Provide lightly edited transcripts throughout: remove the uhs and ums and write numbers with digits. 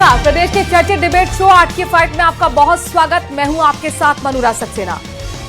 नमस्कार, प्रदेश के चर्चित डिबेट शो आज की फाइट में आपका बहुत स्वागत। मैं हूं आपके साथ मनुरा सक्सेना।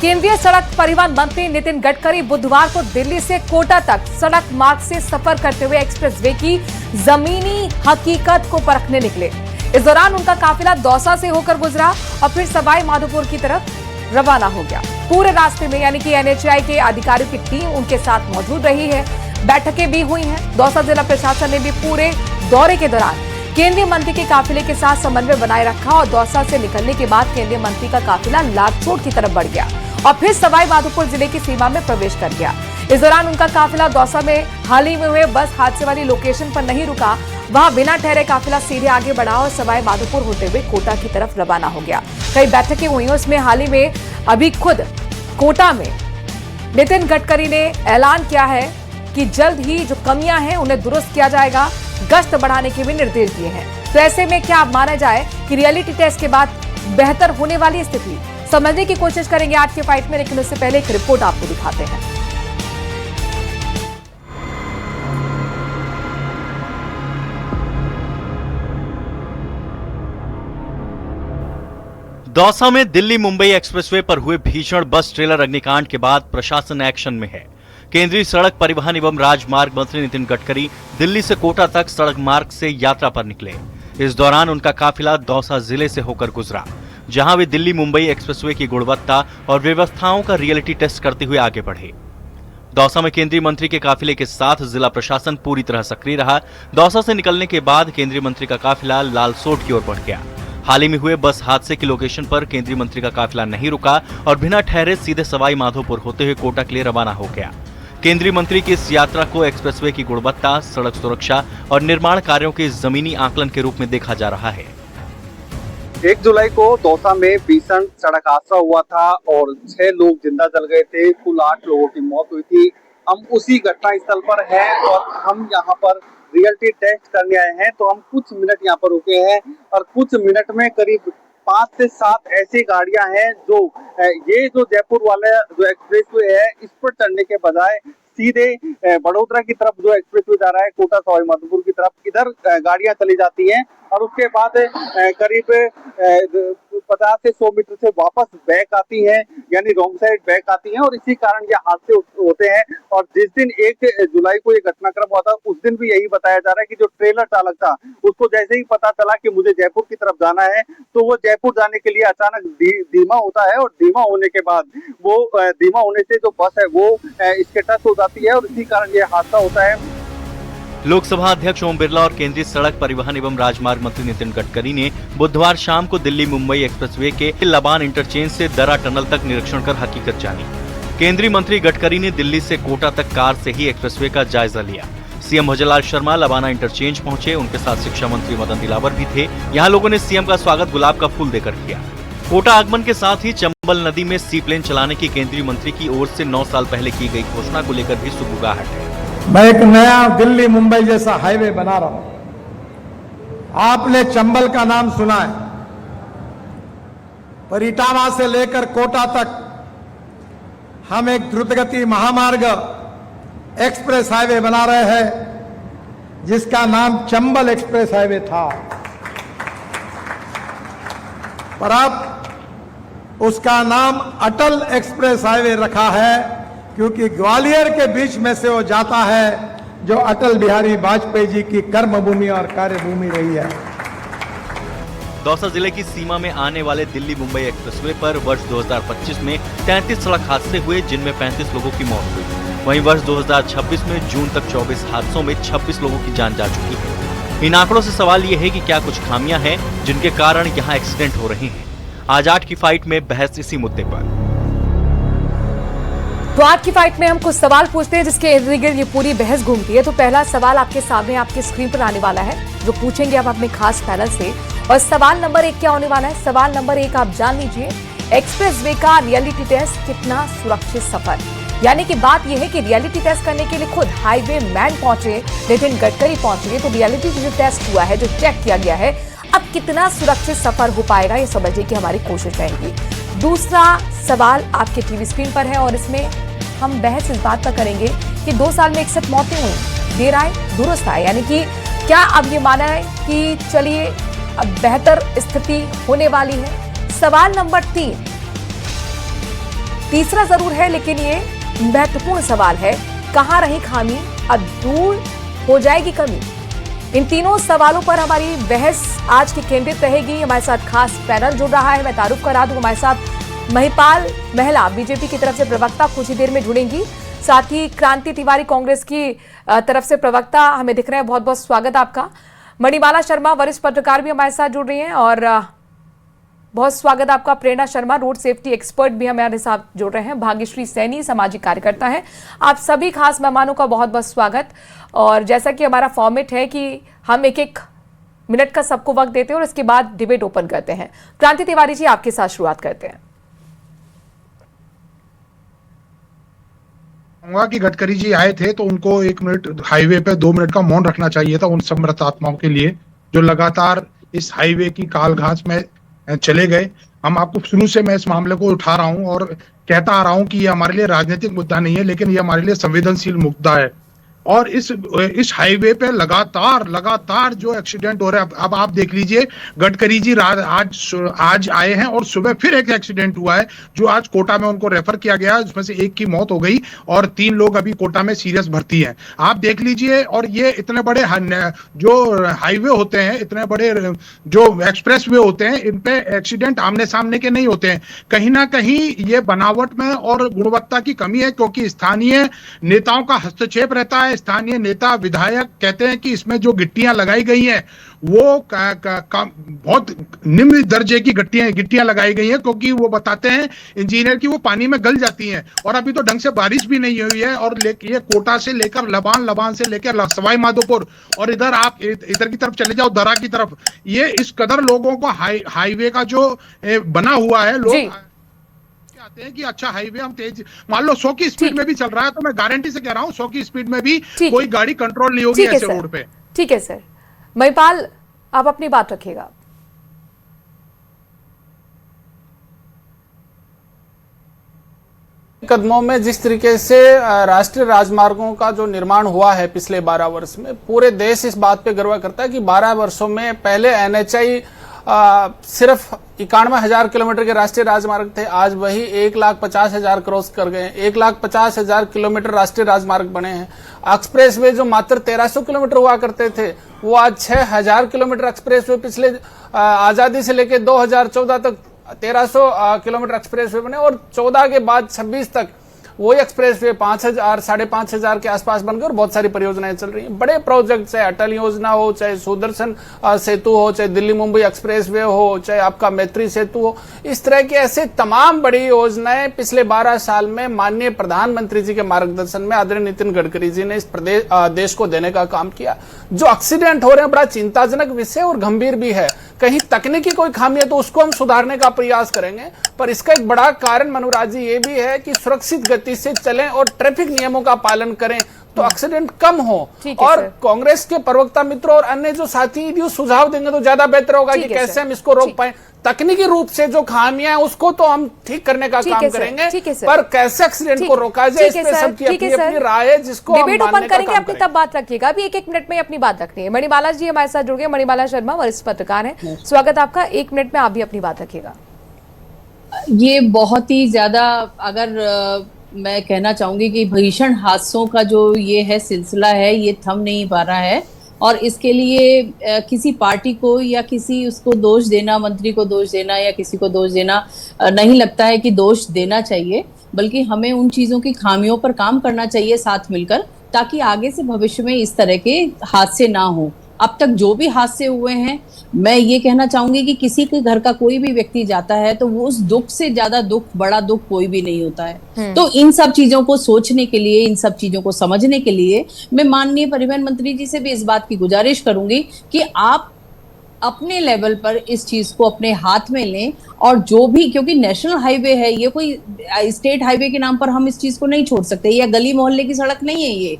केंद्रीय सड़क परिवहन मंत्री नितिन गडकरी बुधवार को दिल्ली से कोटा तक सड़क मार्ग से सफर करते हुए एक्सप्रेसवे की जमीनी हकीकत को परखने निकले। इस दौरान उनका काफिला दौसा से होकर गुजरा और फिर सवाई माधोपुर की तरफ रवाना हो गया। पूरे रास्ते में यानी कि एनएचएआई के अधिकारियों की टीम उनके साथ मौजूद रही है। बैठकें भी हुई हैं। दौसा जिला प्रशासन ने भी पूरे दौरे के दौरान केंद्रीय मंत्री के काफिले के साथ समन्वय बनाए रखा और दौसा से निकलने के बाद केंद्रीय मंत्री का काफिला लालसोट की तरफ बढ़ गया और फिर सवाई माधोपुर जिले की सीमा में प्रवेश कर गया। इस दौरान उनका काफिला दौसा में हाल ही में हुए बस हादसे वाली लोकेशन पर नहीं रुका। वहां बिना ठहरे काफिला सीधे आगे बढ़ा और सवाई माधोपुर होते हुए कोटा की तरफ रवाना हो गया। कई बैठकें हुई, उसमें हाल ही में अभी खुद कोटा में नितिन गडकरी ने ऐलान किया है कि जल्द ही जो कमियां हैं उन्हें दुरुस्त किया जाएगा। गश्त बढ़ाने के भी निर्देश दिए हैं। तो ऐसे में क्या माना जाए कि रियलिटी टेस्ट के बाद बेहतर होने वाली स्थिति समझने की कोशिश करेंगे आज के फाइट में, लेकिन उससे पहले एक रिपोर्ट आपको दिखाते हैं। दौसा में दिल्ली मुंबई एक्सप्रेसवे पर हुए भीषण बस ट्रेलर अग्निकांड के बाद प्रशासन एक्शन में है। केंद्रीय सड़क परिवहन एवं राजमार्ग मंत्री नितिन गडकरी दिल्ली से कोटा तक सड़क मार्ग से यात्रा पर निकले। इस दौरान उनका काफिला दौसा जिले से होकर गुजरा, जहां वे दिल्ली मुंबई एक्सप्रेसवे की गुणवत्ता और व्यवस्थाओं का रियलिटी टेस्ट करते हुए आगे बढ़े। दौसा में केंद्रीय मंत्री के काफिले के साथ जिला प्रशासन पूरी तरह सक्रिय रहा। दौसा से निकलने के बाद केंद्रीय मंत्री का काफिला लालसोट की ओर बढ़ गया। हाल ही में हुए बस हादसे की लोकेशन पर केंद्रीय मंत्री का काफिला नहीं रुका और बिना ठहरे सीधे सवाई माधोपुर होते हुए कोटा के लिए रवाना हो गया। केंद्रीय मंत्री की इस यात्रा को एक्सप्रेसवे की गुणवत्ता, सड़क सुरक्षा और निर्माण कार्यों के जमीनी आकलन के रूप में देखा जा रहा है। 1 जुलाई को दौसा में भीषण सड़क हादसा हुआ था और 6 लोग जिंदा जल गए थे। कुल 8 लोगों की मौत हुई थी। हम उसी घटना स्थल पर हैं और हम यहाँ पर रियलिटी टेस्ट करने आए हैं। तो हम कुछ मिनट यहाँ पर रुके हैं और कुछ मिनट में करीब 5 से 7 ऐसी गाड़ियां हैं जो ये जो जयपुर वाला जो एक्सप्रेसवे है इस पर चढ़ने के बजाय सीधे बड़ोदरा की तरफ जो एक्सप्रेसवे जा रहा है कोटा सवाई माधोपुर की तरफ, इधर गाड़ियां चली जाती हैं और उसके बाद करीब 50 से 100 मीटर से वापस बैक आती हैं, यानी रॉन्ग साइड बैक आती हैं और इसी कारण ये हादसे होते हैं। और जिस दिन 1 जुलाई को ये घटनाक्रम हुआ था उस दिन भी यही बताया जा रहा है कि जो ट्रेलर चालक था उसको जैसे ही पता चला कि मुझे जयपुर की तरफ जाना है तो वो जयपुर जाने के लिए अचानक धीमा होता है और धीमा होने के बाद वो धीमा होने से जो बस है वो इसके टच हो जाती है और इसी कारण ये हादसा होता है। लोकसभा अध्यक्ष ओम बिरला और केंद्रीय सड़क परिवहन एवं राजमार्ग मंत्री नितिन गडकरी ने बुधवार शाम को दिल्ली मुंबई एक्सप्रेसवे के लबान इंटरचेंज से दरा टनल तक निरीक्षण कर हकीकत जानी। केंद्रीय मंत्री गडकरी ने दिल्ली से कोटा तक कार से ही एक्सप्रेसवे का जायजा लिया। सीएम भजनलाल शर्मा लबाना इंटरचेंज पहुंचे। उनके साथ शिक्षा मंत्री मदन दिलावर भी थे। यहाँ लोगों ने सीएम का स्वागत गुलाब का फूल देकर किया। कोटा आगमन के साथ ही चंबल नदी में सी प्लेन चलाने की केंद्रीय मंत्री की ओर से 9 साल पहले की गई घोषणा को लेकर भी सुगबुगाहट है। मैं एक नया दिल्ली मुंबई जैसा हाईवे बना रहा हूं। आपने चंबल का नाम सुना है। पर इटावा से लेकर कोटा तक हम एक द्रुतगति महामार्ग एक्सप्रेस हाईवे बना रहे हैं जिसका नाम चंबल एक्सप्रेस हाईवे था, पर अब उसका नाम अटल एक्सप्रेस हाईवे रखा है क्योंकि ग्वालियर के बीच में से वो जाता है जो अटल बिहारी वाजपेयी जी की कर्मभूमि और कार्यभूमि रही है। दौसा जिले की सीमा में आने वाले दिल्ली मुंबई एक्सप्रेसवे पर वर्ष 2025 में 33 सड़क हादसे हुए जिनमें 35 लोगों की मौत हुई। वहीं वर्ष 2026 में जून तक 24 हादसों में 26 लोगों की जान जा चुकी है। इन आंकड़ों से सवाल ये है कि क्या कुछ खामियां हैं जिनके कारण यहाँ एक्सीडेंट हो रहे हैं। आज 8 की फाइट में बहस इसी मुद्दे पर। तो आज की फाइट में हम कुछ सवाल पूछते हैं जिसके इर्द गिर्द ये पूरी बहस घूमती है। तो पहला सवाल आपके सामने आपके स्क्रीन पर आने वाला है जो पूछेंगे आप अपने खास पैनल से। और सवाल नंबर 1 क्या होने वाला है? सवाल नंबर 1 आप जान लीजिए, एक्सप्रेसवे का रियलिटी टेस्ट कितना सुरक्षित सफर। यानी कि बात यह है कि रियलिटी टेस्ट करने के लिए खुद हाईवे मैन पहुंचे, नितिन गडकरी पहुंचे। तो रियलिटी जो टेस्ट हुआ है, जो चेक किया गया है, अब कितना सुरक्षित सफर हो पाएगा ये समझने की हमारी कोशिश रहेगी। दूसरा सवाल आपके टीवी स्क्रीन पर है और इसमें हम बहस इस बात पर करेंगे कि 2 साल में 61 मौतें हुई, देर आए दुरुस्त आए। यानी कि क्या अब ये माना है कि चलिए अब बेहतर स्थिति होने वाली है? सवाल नंबर 3, तीसरा जरूर है लेकिन ये महत्वपूर्ण सवाल है, कहां रही खामी, अब दूर हो जाएगी कमी? इन तीनों सवालों पर हमारी बहस आज की केंद्रित रहेगी। हमारे साथ खास पैनल जुड़ रहा है, मैं तारुफ करा दूं, हमारे साथ महिपाल महिला बीजेपी की तरफ से प्रवक्ता कुछ ही देर में जुड़ेंगी, साथ ही क्रांति तिवारी कांग्रेस की तरफ से प्रवक्ता हमें दिख रहे हैं। बहुत बहुत स्वागत आपका। मणिमाला शर्मा वरिष्ठ पत्रकार भी हमारे साथ जुड़ रही हैं और बहुत स्वागत आपका। प्रेरणा शर्मा रोड सेफ्टी एक्सपर्ट भी हमारे साथ जुड़ रहे हैं। भाग्यश्री सैनी सामाजिक कार्यकर्ता हैं। आप सभी खास मेहमानों का बहुत बहुत स्वागत। और जैसा कि हमारा फॉर्मेट है कि हम एक एक मिनट का सबको वक्त देते हैं और इसके बाद डिबेट ओपन करते हैं। क्रांति तिवारी जी, आपके साथ शुरुआत करते हैं। कहूंगा कि गडकरी जी आए थे तो उनको 1 मिनट हाईवे पे 2 मिनट का मौन रखना चाहिए था उन सब मृत आत्माओं के लिए जो लगातार इस हाईवे की काल घास में चले गए। हम आपको शुरू से मैं इस मामले को उठा रहा हूं और कहता आ रहा हूं कि ये हमारे लिए राजनीतिक मुद्दा नहीं है, लेकिन ये हमारे लिए संवेदनशील मुद्दा है। और इस हाईवे पे लगातार जो एक्सीडेंट हो रहे हैं, अब आप देख लीजिए, गडकरी जी आज आए हैं और सुबह फिर एक एक्सीडेंट हुआ है जो आज कोटा में उनको रेफर किया गया, जिसमें से 1 की मौत हो गई और 3 लोग अभी कोटा में सीरियस भर्ती हैं। आप देख लीजिए, और ये इतने बड़े जो हाईवे होते हैं, इतने बड़े जो एक्सप्रेस वे होते हैं, इन पे एक्सीडेंट आमने सामने के नहीं होते हैं। कहीं ना कहीं ये बनावट में और गुणवत्ता की कमी है, क्योंकि स्थानीय नेताओं का हस्तक्षेप रहता है। स्थानीय नेता विधायक कहते हैं कि इसमें जो गिट्टियां लगाई गई हैं वो बहुत निम्न दर्जे की गिट्टियां लगाई गई हैं, क्योंकि वो बताते हैं इंजीनियर की वो पानी में गल जाती हैं। और अभी तो ढंग से बारिश भी नहीं हुई है। और ये कोटा से लेकर लबान से लेकर सवाई माधोपुर और इधर आप इधर की तरफ चले जाओ, दरा की तरफ, ये इस कदर लोगों को हाईवे का जो बना हुआ है, लोग आते हैं कि अच्छा हाईवे हम तेज, मान लो 100 की स्पीड में भी चल रहा है, तो मैं गारंटी से कह रहा हूं 100 की स्पीड में भी कोई गाड़ी कंट्रोल नहीं होगी ऐसे रोड पे। ठीक है सर। महिपाल, आप अपनी बात रखिएगा। कदमों में जिस तरीके से राष्ट्रीय राजमार्गों का जो निर्माण हुआ है पिछले 12 वर्ष में, पूरे देश इस बात पे गर्व करता है कि 12 वर्षों में पहले एनएचआई सिर्फ 91,000 किलोमीटर के राष्ट्रीय राजमार्ग थे, आज वही 1,50,000 क्रॉस कर गए। 1,50,000 किलोमीटर राष्ट्रीय राजमार्ग बने हैं। एक्सप्रेसवे जो मात्र 1300 किलोमीटर हुआ करते थे, वो आज 6,000 किलोमीटर एक्सप्रेसवे पिछले आजादी से लेकर 2014 तक 1300 किलोमीटर एक्सप्रेसवे बने। और 14 के बाद 26 तक वही एक्सप्रेसवे 5,000 5,500 के आसपास बनकर बहुत सारी परियोजनाएं चल रही हैं। बड़े प्रोजेक्ट, चाहे अटल योजना हो, चाहे सुदर्शन सेतु हो, चाहे दिल्ली मुंबई एक्सप्रेसवे हो, चाहे आपका मैत्री सेतु हो, इस तरह के ऐसे तमाम बड़ी योजनाएं पिछले 12 साल में माननीय प्रधानमंत्री जी के मार्गदर्शन में आदरणीय नितिन गडकरी जी ने इस देश को देने का काम किया। जो एक्सीडेंट हो रहे हैं, बड़ा चिंताजनक विषय और गंभीर भी है। कहीं तकनीकी कोई खामी है तो उसको हम सुधारने का प्रयास करेंगे, पर इसका एक बड़ा कारण मनोराज जी ये भी है कि सुरक्षित गति से चलें और ट्रैफिक नियमों का पालन करें तो एक्सीडेंट कम हो। और कांग्रेस के प्रवक्ता मित्रों और अन्य जो साथी जो सुझाव देंगे तो ज्यादा बेहतर होगा कि कैसे हम इसको रोक पाए। तकनीकी रूप से जो खामियां हैं उसको तो हम ठीक करने का काम करेंगे, पर कैसे एक्सीडेंट को रोका जाए इस पे सबकी अपनी राय है, जिसको डिबेट ओपन करेंगे। अपनी तब बात रखिएगा, अभी 1-1 मिनट में अपनी बात रखनी है। मणिमाला जी हमारे साथ जुड़ गए। मणिमाला शर्मा वरिष्ठ पत्रकार हैं, स्वागत आपका। 1 मिनट में आप भी अपनी बात रखिएगा। ये बहुत ही ज्यादा, अगर मैं कहना चाहूंगी कि भीषण हादसों का जो ये है सिलसिला है, ये थम नहीं पा रहा है। और इसके लिए किसी पार्टी को या किसी उसको दोष देना, मंत्री को दोष देना या किसी को दोष देना नहीं लगता है कि दोष देना चाहिए, बल्कि हमें उन चीज़ों की खामियों पर काम करना चाहिए साथ मिलकर, ताकि आगे से भविष्य में इस तरह के हादसे ना हो। अब तक जो भी हादसे हुए हैं, मैं ये कहना चाहूंगी कि किसी के घर का कोई भी व्यक्ति जाता है तो वो उस दुख से ज्यादा बड़ा दुख कोई भी नहीं होता है। तो इन सब चीजों को सोचने के लिए, इन सब चीजों को समझने के लिए मैं माननीय परिवहन मंत्री जी से भी इस बात की गुजारिश करूंगी कि आप अपने लेवल पर इस चीज को अपने हाथ में लें। और जो भी, क्योंकि नेशनल हाईवे है, ये कोई स्टेट हाईवे के नाम पर हम इस चीज को नहीं छोड़ सकते, या गली मोहल्ले की सड़क नहीं है ये।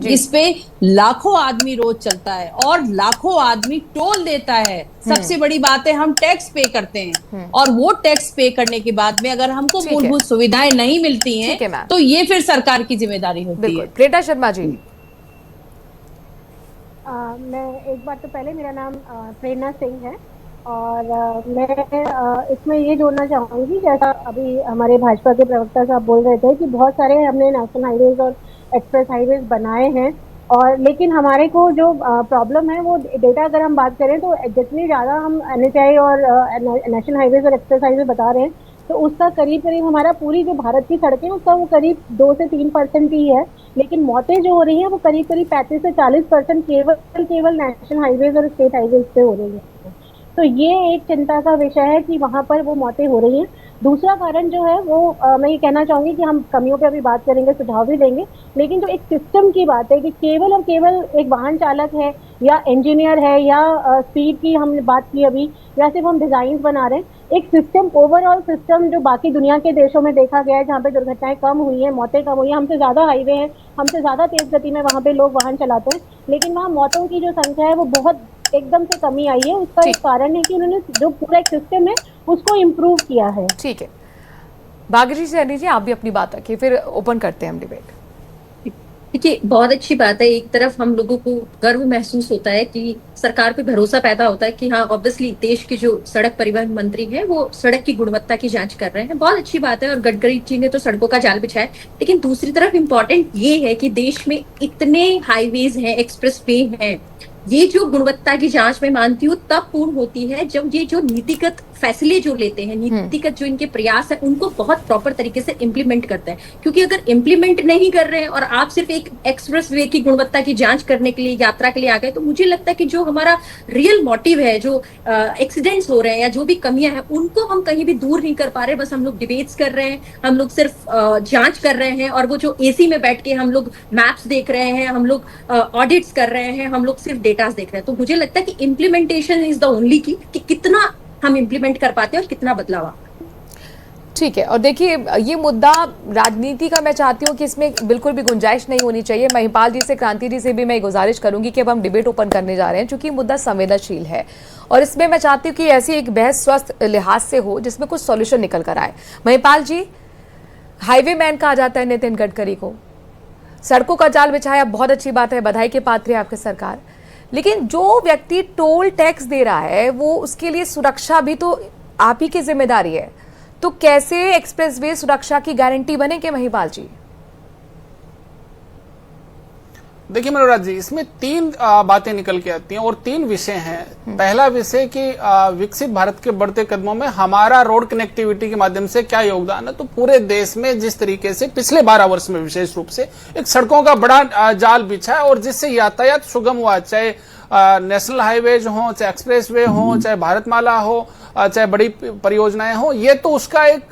इस पे लाखों आदमी रोज चलता है और लाखों आदमी टोल देता है। सबसे बड़ी बात है, हम टैक्स पे करते हैं और वो टैक्स पे करने के बाद में अगर हमको मूलभूत सुविधाएं नहीं मिलती हैं तो ये फिर सरकार की जिम्मेदारी होती है। प्रेरणा शर्मा जी, मैं एक बार तो पहले, मेरा नाम प्रेरणा सिंह है और मैं इसमें ये जोड़ना चाहूँगी, जैसा अभी हमारे भाजपा के प्रवक्ता साहब बोल रहे थे कि बहुत सारे हमने नेशनल हाईवेज और एक्सप्रेस हाईवेज बनाए हैं, और लेकिन हमारे को जो प्रॉब्लम है वो डेटा अगर हम बात करें तो जितनी ज़्यादा हम NHAI और नेशनल हाईवेज और एक्सप्रेस हाईवे बता रहे हैं तो उसका करीब करीब हमारा पूरी जो भारत की सड़कें उसका वो करीब 2 से 3% ही है, लेकिन मौतें जो हो रही हैं वो करीब करीब 35 से 40% केवल नेशनल हाईवेज और स्टेट हाईवेज पे हो रही है। तो ये एक चिंता का विषय है कि वहाँ पर वो मौतें हो रही हैं। दूसरा कारण जो है वो मैं ये कहना चाहूँगी कि हम कमियों पे अभी बात करेंगे, सुझाव भी देंगे, लेकिन जो एक सिस्टम की बात है कि केवल और केवल एक वाहन चालक है या इंजीनियर है या स्पीड की हमने बात की अभी, या सिर्फ हम डिजाइन बना रहे हैं, एक सिस्टम, ओवरऑल सिस्टम जो बाकी दुनिया के देशों में देखा गया है जहाँ पे दुर्घटनाएं कम हुई है, मौतें कम हुई है, हमसे ज्यादा हाईवे है, हमसे ज्यादा तेज गति में वहाँ पे लोग वाहन चलाते हैं, लेकिन वहाँ मौतों की जो संख्या है वो बहुत एकदम से कमी आई है। उसका एक कारण है कि उन्होंने जो पूरा एक सिस्टम है उसको इम्प्रूव किया है। ठीक है, भाग्यश्री सैनी जी आप भी अपनी बात रखिए, फिर ओपन करते हैं हम डिबेट। देखिए, बहुत अच्छी बात है। एक तरफ हम लोगों को गर्व महसूस होता है कि सरकार पे भरोसा पैदा होता है कि हाँ, ऑब्वियसली देश के जो सड़क परिवहन मंत्री हैं वो सड़क की गुणवत्ता की जांच कर रहे हैं, बहुत अच्छी बात है, और गडकरी जी ने तो सड़कों का जाल बिछाया। लेकिन दूसरी तरफ इम्पोर्टेंट ये है कि देश में इतने हाईवेज हैं, एक्सप्रेस वे हैं, ये जो गुणवत्ता की जांच मैं मानती हूँ तब पूर्ण होती है जब ये जो नीतिगत फैसले जो लेते हैं, नीतिगत जो इनके प्रयास है उनको बहुत प्रॉपर तरीके से इम्प्लीमेंट करते हैं। क्योंकि अगर इम्प्लीमेंट नहीं कर रहे हैं और आप सिर्फ एक एक्सप्रेस वे की गुणवत्ता की जांच करने के लिए, यात्रा के लिए आ गए, तो मुझे लगता है कि जो हमारा रियल मोटिव है, जो एक्सीडेंट्स हो रहे हैं या जो भी कमियां हैं, उनको हम कहीं भी दूर नहीं कर पा रहे। बस हम लोग डिबेट्स कर रहे हैं, हम लोग सिर्फ जांच कर रहे हैं, और वो जो AC में बैठ के हम लोग मैप्स देख रहे हैं, हम लोग ऑडिट्स कर रहे हैं, हम लोग सिर्फ डेटास देख रहे हैं। तो मुझे लगता है कि इम्प्लीमेंटेशन इज द ओनली की, कि कितना हम इम्प्लीमेंट कर पाते हैं और कितना बदलाव। ठीक है, और देखिए ये मुद्दा राजनीति का, मैं चाहती हूँ कि इसमें बिल्कुल भी गुंजाइश नहीं होनी चाहिए। महिपाल जी से, क्रांति जी से भी मैं गुजारिश करूंगी कि अब हम डिबेट ओपन करने जा रहे हैं, क्योंकि मुद्दा संवेदनशील है और इसमें मैं चाहती हूँ कि ऐसी एक बहस स्वस्थ लिहाज से हो जिसमें कुछ सॉल्यूशन निकल कर आए। महिपाल जी, हाईवे मैन कहा जाता है नितिन गडकरी को, सड़कों का जाल बिछाया, बहुत अच्छी बात है, बधाई के पात्र है आपके सरकार, लेकिन जो व्यक्ति टोल टैक्स दे रहा है वो, उसके लिए सुरक्षा भी तो आप ही की जिम्मेदारी है। तो कैसे एक्सप्रेसवे सुरक्षा की गारंटी बनेंगे महिपाल जी? देखिए मनोराज जी, इसमें 3 बातें निकल के आती हैं और 3 विषय हैं। पहला विषय कि विकसित भारत के बढ़ते कदमों में हमारा रोड कनेक्टिविटी के माध्यम से क्या योगदान है। तो पूरे देश में जिस तरीके से पिछले 12 वर्ष में विशेष रूप से एक सड़कों का बड़ा जाल बिछा है और जिससे यातायात सुगम हुआ, चाहे नेशनल हाईवेज हो, चाहे एक्सप्रेस वे हो, चाहे भारतमाला हो, चाहे बड़ी परियोजनाएं हो, ये तो उसका एक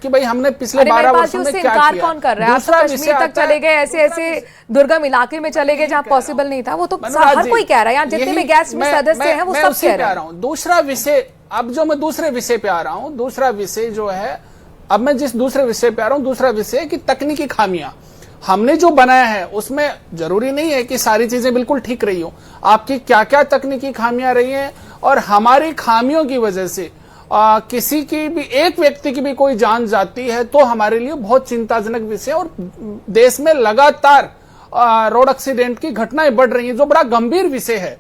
कि भाई हमने पिछले 12 वर्षों में क्या किया। कौन कर रहा है? दूसरा कश्मीर तक चले गए, ऐसे दुर्गम इलाके में चले गए जहाँ पॉसिबल नहीं था, वो तो हर कोई कह रहा है। यहाँ जितने भी गैस में सदस्य हैं वो सब कह रहे हैं। दूसरा विषय, अब जो मैं दूसरे विषय पे आ रहा हूँ, दूसरा विषय जो है, अब मैं जिस दूसरे विषय पे आ रहा हूँ, दूसरा विषय कि तकनीकी खामियां हमने जो बनाया है उसमें जरूरी नहीं है कि सारी चीजें बिल्कुल ठीक रही हो। आपकी क्या क्या तकनीकी खामियां रही हैं और हमारी खामियों की वजह से किसी की भी, एक व्यक्ति की भी कोई जान जाती है तो हमारे लिए बहुत चिंताजनक विषय। और देश में लगातार रोड एक्सीडेंट की घटनाएं बढ़ रही हैं, जो बड़ा गंभीर विषय है।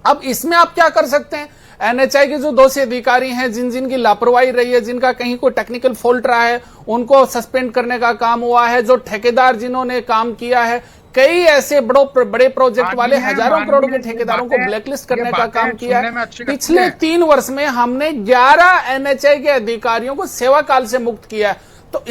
अब इसमें आप क्या कर सकते हैं? NHAI के जो दोषी अधिकारी हैं, जिनकी लापरवाही रही है, जिनका कहीं कोई टेक्निकल फॉल्ट रहा है, उनको सस्पेंड करने का काम हुआ है। जो ठेकेदार जिन्होंने काम किया है, कई ऐसे बड़े प्रोजेक्ट वाले हजारों करोड़ों के ठेकेदारों को ब्लैकलिस्ट करने का काम किया है। पिछले 3 वर्ष में हमने 11 NHAI के अधिकारियों को सेवा काल से मुक्त किया है। तो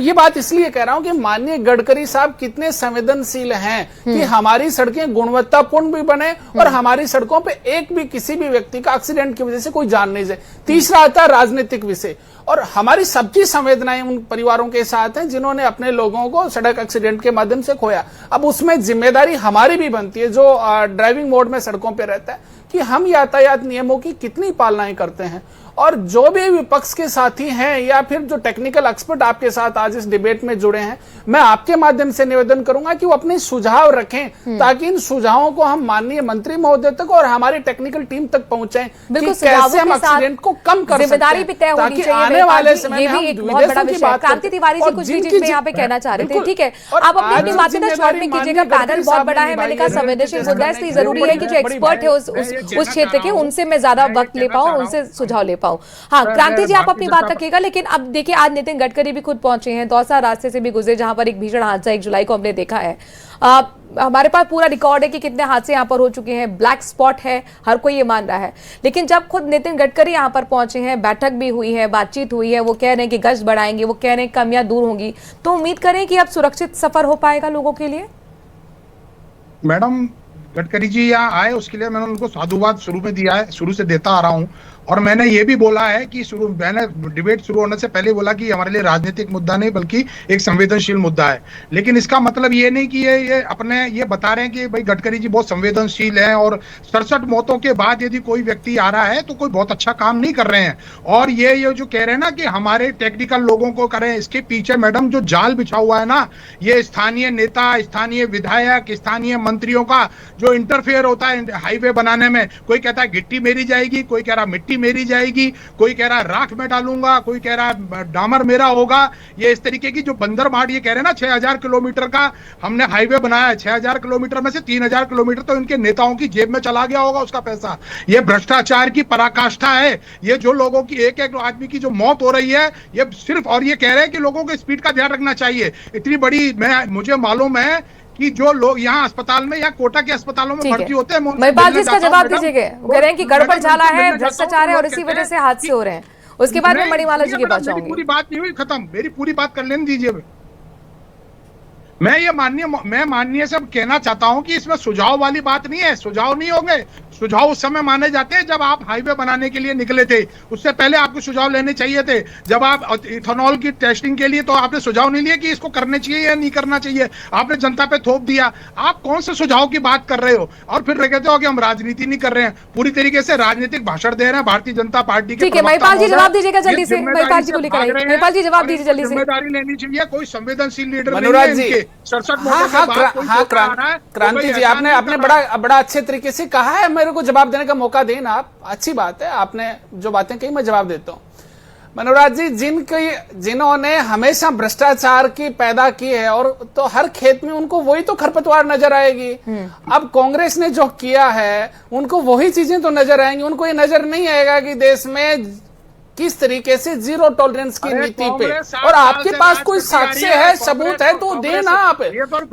ये बात इसलिए कह रहा हूं कि माननीय गडकरी साहब कितने संवेदनशील हैं कि हमारी सड़कें गुणवत्तापूर्ण भी बने और हमारी सड़कों पे एक भी किसी भी व्यक्ति का एक्सीडेंट की वजह से कोई जान नहीं जाए। तीसरा आता है राजनीतिक विषय, और हमारी सबकी संवेदनाएं उन परिवारों के साथ हैं जिन्होंने अपने लोगों को सड़क एक्सीडेंट के माध्यम से खोया। अब उसमें जिम्मेदारी हमारी भी बनती है, जो ड्राइविंग मोड में सड़कों पर रहता है, कि हम यातायात नियमों की कितनी पालनाएं करते हैं। और जो भी विपक्ष के साथी हैं या फिर जो टेक्निकल एक्सपर्ट आपके साथ आज इस डिबेट में जुड़े हैं, मैं आपके माध्यम से निवेदन करूंगा कि वो अपने सुझाव रखें ताकि इन सुझावों को हम माननीय मंत्री महोदय तक और हमारी टेक्निकल टीम तक पहुंचाएं कि कैसे हम एक्सीडेंट को कम कर सकते हैं, ताकि आने वाले समय में हम विदेशों की बात क्रांति तिवारी जी कुछ चीज में यहाँ पे कहना चाह रहे थे। ठीक है, आप अपनी बातें ना शॉर्ट में कीजिएगा, पैनल बहुत बड़ा है, मैंने कहा संवेदनशील मुद्दा है, इसलिए जरूरी है कि जो एक्सपर्ट है उस क्षेत्र के, उनसे मैं ज्यादा वक्त ले पाऊं, उनसे सुझाव ले पाऊं। हाँ, क्रांति जी आप अपनी बात रखिएगा। लेकिन अब देखिए, आज नितिन गडकरी भी खुद पहुंचे हैं, दौसा रास्ते से भी गुजरे, जहां पर एक भीषण हादसा 1 जुलाई को हमने देखा है। हमारे पास पूरा रिकॉर्ड है कि कितने हादसे यहाँ पर हो चुके हैं, ब्लैक स्पॉट है, हर कोई ये मान रहा है। लेकिन जब खुद नितिन गडकरी यहाँ पर पहुंचे हैं, बैठक भी हुई है, बातचीत हुई है, वो कह रहे हैं कि गश्त बढ़ाएंगे, वो कह रहे हैं कमियां दूर होंगी, तो उम्मीद करें कि अब सुरक्षित सफर हो पाएगा लोगों के लिए। मैडम, गडकरी जी यहाँ आए, उसके लिए मैंने उनको साधुवाद शुरू में दिया है, शुरू से देता आ रहा हूँ। और मैंने ये भी बोला है कि मैंने डिबेट शुरू होने से पहले बोला कि हमारे लिए राजनीतिक मुद्दा नहीं बल्कि एक संवेदनशील मुद्दा है। लेकिन इसका मतलब ये नहीं कि ये बता रहे हैं कि भाई गडकरी जी बहुत संवेदनशील हैं और 67 मौतों के बाद यदि कोई व्यक्ति आ रहा है तो कोई बहुत अच्छा काम नहीं कर रहे हैं। और ये जो कह रहे हैं ना कि हमारे टेक्निकल लोगों को करें, इसके पीछे मैडम जो जाल बिछा हुआ है ना, ये स्थानीय नेता, स्थानीय विधायक, स्थानीय मंत्रियों का जो इंटरफेयर होता है हाईवे बनाने में। कोई कहता है गिट्टी मेरी जाएगी, कोई कह रहा मिट्टी मेरी जाएगी, कोई कह रहा राख में डालूंगा, कोई कह रहा डामर मेरा होगा। ये इस तरीके की जो बंदर मार ये कह रहे हैं ना, 6000 किलोमीटर का हमने हाईवे बनाया है, 6000 किलोमीटर में से 3000 किलोमीटर तो इनके नेताओं की जेब में चला गया होगा उसका पैसा। ये भ्रष्टाचार की पराकाष्ठा है। ये जो लोगों की एक आदमी की जो मौत हो रही है, ये सिर्फ, और ये कह रहे हैं कि लोगों को स्पीड का ध्यान रखना चाहिए। इतनी बड़ी, मुझे मालूम है कि जो लोग यहाँ अस्पताल में या कोटा के अस्पतालों में भर्ती होते हैं, महिपाल जी इसका जवाब दीजिएगा। कह रहे हैं कि गड़बड़ झाला है, भ्रष्टाचार है और इसी वजह से हादसे हो रहे हैं। उसके बाद में मणिमाला जी के पास जाऊंगी। पूरी बात नहीं हुई खत्म, मेरी पूरी बात कर लेने दीजिए। मैं माननीय से कहना चाहता हूं कि इसमें सुझाव वाली बात नहीं है। सुझाव नहीं होंगे। सुझाव उस समय माने जाते हैं जब आप हाईवे बनाने के लिए निकले थे। उससे पहले आपको सुझाव लेने चाहिए थे। जब आप इथेनॉल की टेस्टिंग के लिए, तो आपने सुझाव नहीं लिए कि इसको करने चाहिए या नहीं करना चाहिए, आपने जनता पे थोप दिया। आप कौन से सुझाव की बात कर रहे हो? और फिर कहते हो कि हम राजनीति नहीं कर रहे हैं। पूरी तरीके से राजनीतिक भाषण दे रहे हैं भारतीय जनता पार्टी के। ठीक है, महिपाल जी जवाब दीजिएगा जल्दी से। महिपाल जी को लेकर आइए। महिपाल जी जवाब दीजिए जल्दी से। जिम्मेदारी लेनी चाहिए। कोई संवेदनशील लीडर मनोराज जी, क्रांति जी, आपने बड़ा अच्छे तरीके से कहा है। मेरे को जवाब देने का मौका देना, आप अच्छी बात है। आपने जो बातें कही मैं जवाब देता हूं। मनोराज जी, जिन्होंने हमेशा भ्रष्टाचार की पैदा की है, और तो हर खेत में उनको वही तो खरपतवार नजर आएगी। अब कांग्रेस ने जो किया है उनको वही चीजें तो नजर आएंगी। उनको ये नजर नहीं आएगा कि देश में किस तरीके से जीरो टॉलरेंस की नीति पे, और आपके पास कोई साक्ष्य है, सबूत है तो देना। आप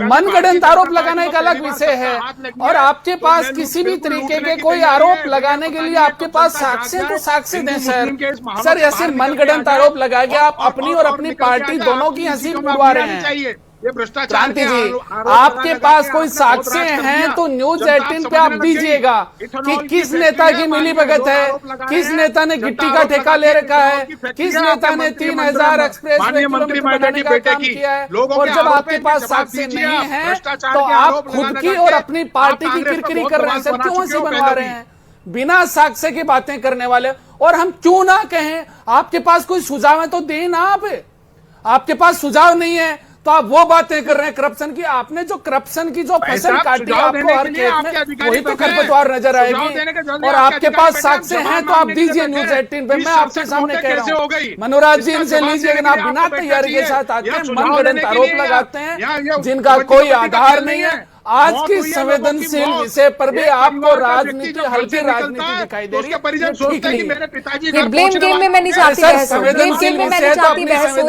मनगढ़ंत आरोप लगाने का अलग विषय है, और आपके पास किसी भी तरीके के कोई आरोप लगाने के लिए आपके पास साक्ष्य तो साक्ष्य दें सर। ऐसे मनगढ़ंत आरोप लगा के आप अपनी और अपनी पार्टी दोनों की हंसी उड़वा रहे हैं। क्रांति जी, आपके पास कोई साक्ष्य हैं तो न्यूज 18 पे आप दीजिएगा कि किस नेता की मिलीभगत है, किस नेता ने गिट्टी का ठेका ले रखा है, किस नेता ने 3000 एक्सप्रेस बढ़ाने का काम किया है। और जब आपके पास साक्ष्य नहीं है तो आप खुद की और अपनी पार्टी की किरकिरी कर रहे हैं सर। क्यों ऐसी बनवा रहे हैं बिना साक्ष्य की बातें करने वाले? और हम क्यों ना कहें, आपके पास कोई सुझाव है तो दें ना। आपके पास सुझाव नहीं है तो आप वो बातें कर रहे हैं करप्शन की। आपने जो करप्शन की जो फसल काटी आपको हर खेत में, वही तो खरपतवार नजर आएगी। और आपके पास साक्ष्य हैं तो आप दीजिए न्यूज 18 पे। मैं आपके सामने कह रहा हूँ, मनोराज जी इनसे लीजिए। आप बिना तैयारी के साथ आते हैं, मनगढ़ंत आरोप लगाते हैं जिनका कोई आधार नहीं है। आज की संवेदनशील विषय पर भी आपको राजनीति, हल्की राजनीति दिखाई दे रही है। ब्लेम गेम में मैं नहीं चाहती बहस हो, ब्लेम गेम में मैं नहीं चाहती बहस हो,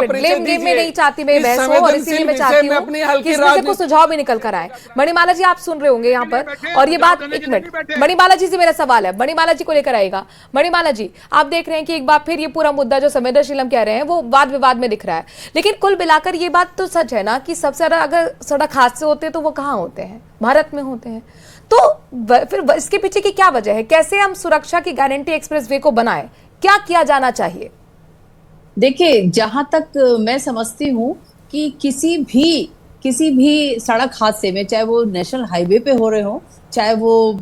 ब्लेम गेम में नहीं चाहती मैं बहस हो, और इसीलिए मैं चाहती हूँ कि इसमें से कुछ सुझाव भी निकल कर आए। मणिमाला जी आप सुन रहे होंगे यहाँ पर, और ये बात, एक मिनट, मणिमाला जी से मेरा सवाल है, मणिमाला जी को लेकर आएगा। मणिमाला जी, आप देख रहे हैं कि एक बार फिर ये पूरा मुद्दा जो संवेदनशील हम कह रहे हैं वो वाद विवाद में दिख रहा है। लेकिन कुल मिलाकर ये बात तो सच है ना कि सबसे ज्यादा अगर सड़क हादसे होते तो वो कहाँ होते हैं? भारत में होते हैं। तो फिर इसके पीछे की क्या वजह है? कैसे हम सुरक्षा की गारंटी एक्सप्रेसवे को बनाएं? क्या किया जाना चाहिए? देखिए, जहां तक मैं समझती हूं कि किसी भी सड़क हादसे में, चाहे वो नेशनल हाईवे पे हो रहे हो, चाहे वो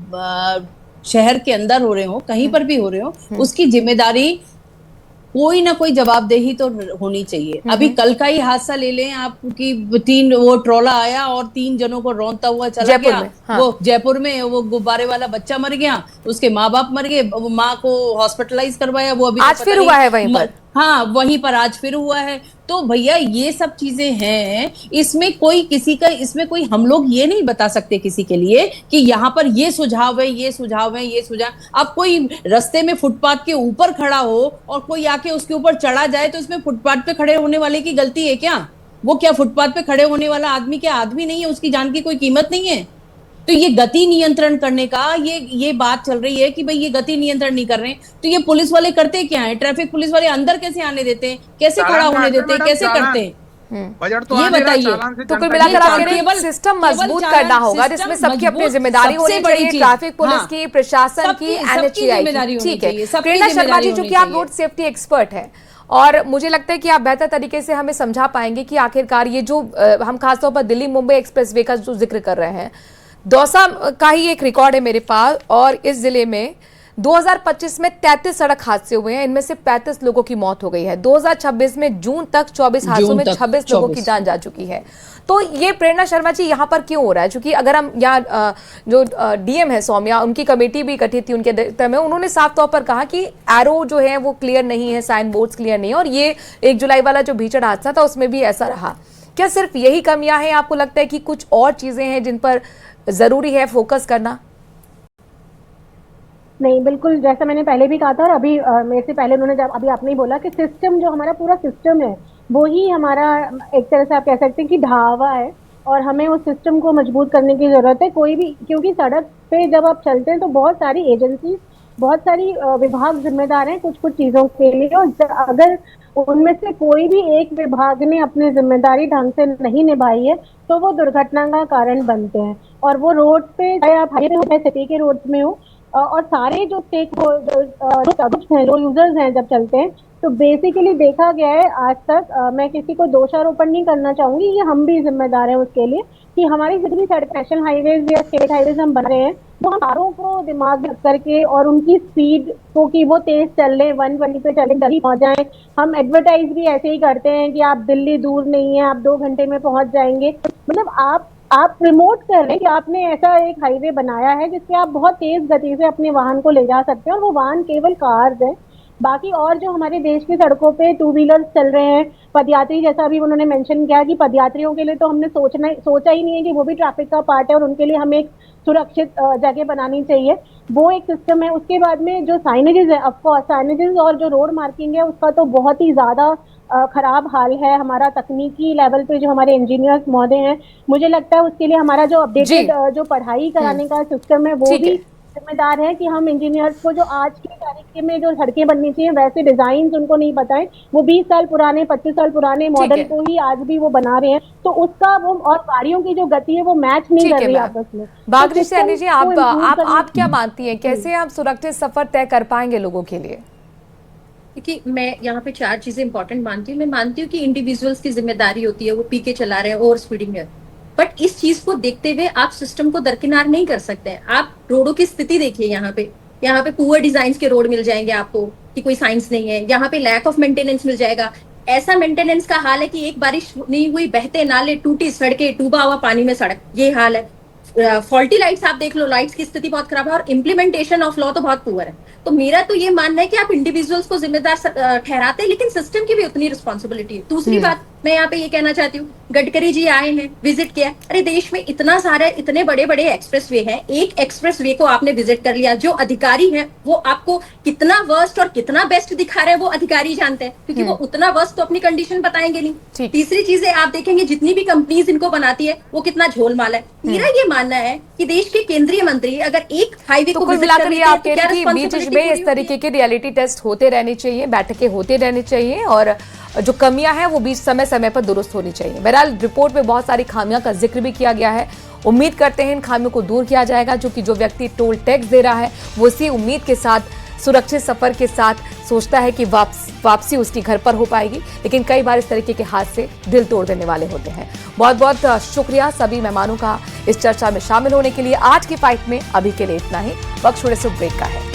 शहर के अंदर हो रहे हो, कहीं पर भी हो रहे हो, उसकी जिम्मेदारी कोई ना कोई जवाबदेही तो होनी चाहिए। अभी कल का ही हादसा ले लें आपकी, वो ट्रोला आया और 3 जनों को रौंदता हुआ चला गया। हाँ। वो जयपुर में वो गुब्बारे वाला बच्चा मर गया, उसके माँ बाप मर गए, वो माँ को हॉस्पिटलाइज करवाया, वो अभी आज फिर हुआ है वहीं पर। हाँ, वहीं पर आज फिर हुआ है। तो भैया ये सब चीजें हैं, इसमें कोई किसी का, इसमें कोई हम लोग ये नहीं बता सकते किसी के लिए कि यहाँ पर ये सुझाव है, ये सुझाव है, ये सुझाव। अब कोई रास्ते में फुटपाथ के ऊपर खड़ा हो और कोई आके उसके ऊपर चढ़ा जाए तो इसमें फुटपाथ पे खड़े होने वाले की गलती है क्या? वो क्या फुटपाथ पे खड़े होने वाला आदमी क्या आदमी नहीं है? उसकी जान की कोई कीमत नहीं है? तो ये गति नियंत्रण करने का ये बात चल रही है कि भाई ये गति नियंत्रण नहीं कर रहे हैं, तो ये पुलिस वाले करते क्या है? ट्रैफिक पुलिस वाले अंदर कैसे आने देते हैं, कैसे खड़ा होने देते हैं, कैसे करते हैं? बजट तो ये बताइए। तो कुल मिलाकर आप कह रहे हैं सिस्टम मजबूत करना होगा जिसमें सबकी अपनी जिम्मेदारी होनी चाहिए, ट्रैफिक पुलिस की, प्रशासन की, एनएचएआई की। ठीक है, प्रेरणा शर्मा जी, चूंकि आप रोड सेफ्टी एक्सपर्ट हैं और मुझे लगता है कि आप बेहतर तरीके से हमें समझा पाएंगे कि आखिरकार ये जो हम खासतौर पर दिल्ली मुंबई एक्सप्रेसवे का जो जिक्र कर रहे हैं, दौसा का ही एक रिकॉर्ड है मेरे पास, और इस जिले में 2025 में 33 सड़क हादसे हुए हैं, इनमें से 35 लोगों की मौत हो गई है। 2026 में जून तक 24 हादसों में 26 लोगों की जान जा चुकी है। तो ये प्रेरणा शर्मा जी यहाँ पर क्यों हो रहा है? क्योंकि अगर हम यहाँ जो डीएम है सौम्या, उनकी कमेटी भी गठित थी उनके अध्यक्षता में, उन्होंने साफ तौर पर कहा कि एरो जो है वो क्लियर नहीं है, साइन बोर्ड्स क्लियर नहीं है, और ये 1 जुलाई वाला जो भीषण हादसा था उसमें भी ऐसा रहा। क्या सिर्फ यही कमियां हैं? आपको लगता है कि कुछ और चीजें हैं जिन पर जरूरी है फोकस करना? नहीं, बिल्कुल जैसा मैंने पहले भी कहा था और अभी मेरे से पहले उन्होंने जब अभी आपने ही बोला कि सिस्टम जो हमारा पूरा सिस्टम है वो ही हमारा एक तरह से आप कह सकते हैं कि ढावा है, और हमें उस सिस्टम को मजबूत करने की जरूरत है। कोई भी, क्योंकि सड़क पे जब आप चलते हैं तो बहुत सारी एजेंसी, बहुत सारी विभाग जिम्मेदार हैं कुछ कुछ चीजों के लिए, और अगर उनमें से कोई भी एक विभाग ने अपनी जिम्मेदारी ढंग से नहीं निभाई है तो वो दुर्घटना का कारण बनते हैं। और वो रोड पे, चाहे आप हाईवे में, सिटी के रोड में हो, और सारे जो स्टेक हैं, जो यूजर्स हैं, जब चलते हैं तो बेसिकली देखा गया है आज तक, मैं किसी को दोषारोपण नहीं करना चाहूंगी, ये हम भी जिम्मेदार हैं उसके लिए, कि हमारी जितनी सड़क, नेशनल हाईवेज या स्टेट हाईवेज हम बना रहे हैं वो हम कारों को दिमाग रख करके और उनकी स्पीड को कि वो तेज चल रहे, 120 पे चले, जल्दी पहुंच जाए। हम एडवर्टाइज भी ऐसे ही करते हैं कि आप दिल्ली दूर नहीं है, आप 2 घंटे में पहुंच जाएंगे। मतलब आप प्रमोट कर रहे हैं कि आपने ऐसा एक हाईवे बनाया है जिससे आप बहुत तेज गति से अपने वाहन को ले जा सकते हैं, और वो वाहन केवल कार्स है। बाकी और जो हमारे देश की सड़कों पे 2 व्हीलर्स चल रहे हैं, पदयात्री, जैसा अभी उन्होंने मेंशन किया कि पदयात्रियों के लिए तो हमने सोचा ही नहीं है कि वो भी ट्रैफिक का पार्ट है और उनके लिए हमें एक सुरक्षित जगह बनानी चाहिए, वो एक सिस्टम है। उसके बाद में जो साइनेजेस है, ऑफकोर्स साइनेजेस और जो रोड मार्किंग है उसका तो बहुत ही ज्यादा खराब हाल है। हमारा तकनीकी लेवल पे जो हमारे इंजीनियर्स महोदय हैं, मुझे लगता है उसके लिए हमारा जो अपडेटेड जो पढ़ाई कराने का सिस्टम है वो भी जिम्मेदार है कि हम इंजीनियर्स को जो आज की तारीख में जो सड़कें बननी चाहिए वैसे डिजाइन उनको नहीं पता है, वो 20 साल पुराने, 25 साल पुराने मॉडल को ही आज भी वो बना रहे हैं, तो उसका वो, और गाड़ियों की जो गति है वो मैच नहीं कर रही आपस में। बागरी सैनी जी, आप क्या मानती हैं, कैसे आप सुरक्षित सफर तय कर पाएंगे लोगों के लिए? क्योंकि मैं यहाँ पे 4 चीजें इंपॉर्टेंट मानती हूँ। मैं मानती हूँ कि इंडिविजुअल्स की जिम्मेदारी होती है, वो पी के चला रहे हैं, ओवर स्पीडिंग है, बट इस चीज को देखते हुए आप सिस्टम को दरकिनार नहीं कर सकते हैं। आप रोडों की स्थिति देखिए, यहाँ पे पुअर डिजाइन के रोड मिल जाएंगे आपको कि कोई साइंस नहीं है, यहाँ पे लैक ऑफ मेंटेनेंस मिल जाएगा। ऐसा मेंटेनेंस का हाल है कि एक बारिश नहीं हुई, बहते नाले, टूटी सड़कें, डूबा हुआ पानी में सड़क, ये हाल है। फॉल्टी लाइट्स आप देख लो, लाइट्स की स्थिति बहुत खराब है, और इम्प्लीमेंटेशन ऑफ लॉ तो बहुत पुअर है। तो मेरा तो ये मानना है कि आप इंडिविजुअल्स को जिम्मेदार ठहराते हैं, लेकिन सिस्टम की भी उतनी रिस्पॉन्सिबिलिटी है। दूसरी बात मैं यहाँ पे ये कहना चाहती हूँ, गडकरी जी आए हैं, विजिट किया, अरे देश में इतना सारा, इतने बड़े बड़े एक्सप्रेसवे हैं, एक एक्सप्रेसवे को आपने विजिट कर लिया, जो अधिकारी हैं वो आपको कितना वर्स्ट और कितना बेस्ट दिखा रहे हैं वो अधिकारी जानते हैं, क्योंकि वो उतना वर्स्ट तो अपनी कंडीशन बताएंगे नहीं। तीसरी चीज है, आप देखेंगे जितनी भी कंपनीज इनको बनाती है वो कितना झोलमाल है। मेरा ये मानना है कि देश के केंद्रीय मंत्री अगर एक हाईवे को विजिट कर रहे हैं तो क्या रिस्पांसिबिलिटी में इस तरीके के रियलिटी टेस्ट होते रहने चाहिए, बैठकें होते रहनी चाहिए, और जो कमियां हैं वो भी समय समय पर दुरुस्त होनी चाहिए। बहरहाल रिपोर्ट में बहुत सारी खामियां का जिक्र भी किया गया है। उम्मीद करते हैं इन खामियों को दूर किया जाएगा, जो व्यक्ति टोल टैक्स दे रहा है वो इसी उम्मीद के साथ, सुरक्षित सफर के साथ सोचता है कि वापसी उसकी घर पर हो पाएगी, लेकिन कई बार इस तरीके के हादसे दिल तोड़ देने वाले होते हैं। बहुत बहुत शुक्रिया सभी मेहमानों का इस चर्चा में शामिल होने के लिए। आज की फाइट में अभी के लिए इतना ही, वक्त थोड़े से ब्रेक का है।